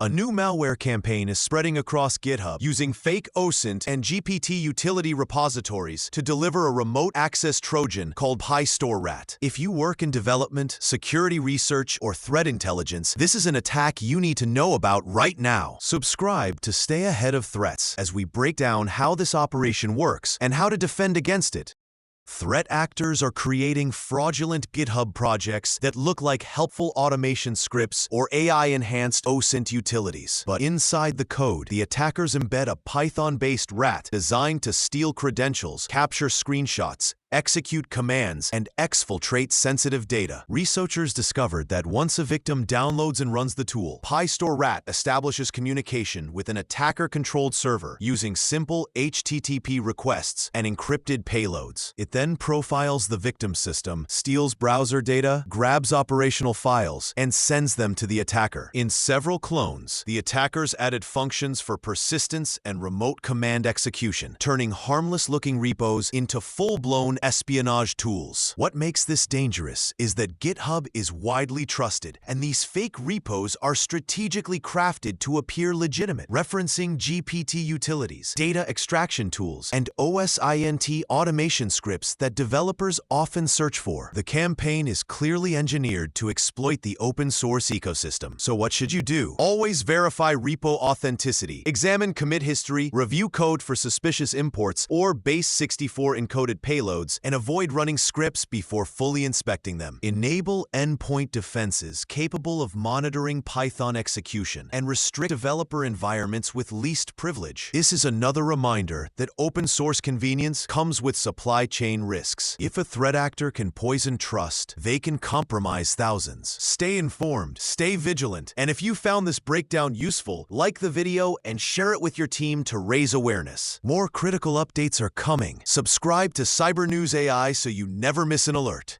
A new malware campaign is spreading across GitHub using fake OSINT and GPT utility repositories to deliver a remote access trojan called PyStoreRAT. If you work in development, security research, or threat intelligence, this is an attack you need to know about right now. Subscribe to stay ahead of threats as we break down how this operation works and how to defend against it. Threat actors are creating fraudulent GitHub projects that look like helpful automation scripts or AI-enhanced OSINT utilities. But inside the code, the attackers embed a Python-based rat designed to steal credentials, capture screenshots, execute commands, and exfiltrate sensitive data. Researchers discovered that once a victim downloads and runs the tool, PyStoreRAT establishes communication with an attacker-controlled server using simple HTTP requests and encrypted payloads. It then profiles the victim's system, steals browser data, grabs operational files, and sends them to the attacker. In several clones, the attackers added functions for persistence and remote command execution, turning harmless-looking repos into full-blown espionage tools. What makes this dangerous is that GitHub is widely trusted, and these fake repos are strategically crafted to appear legitimate, referencing GPT utilities, data extraction tools, and OSINT automation scripts that developers often search for. The campaign is clearly engineered to exploit the open-source ecosystem. So what should you do? Always verify repo authenticity, examine commit history, review code for suspicious imports or base64 encoded payloads, and avoid running scripts before fully inspecting them. Enable endpoint defenses capable of monitoring Python execution and restrict developer environments with least privilege. This is another reminder that open source convenience comes with supply chain risks. If a threat actor can poison trust, they can compromise thousands. Stay informed, stay vigilant, and if you found this breakdown useful, like the video and share it with your team to raise awareness. More critical updates are coming. Subscribe to CyberNews AI so you never miss an alert.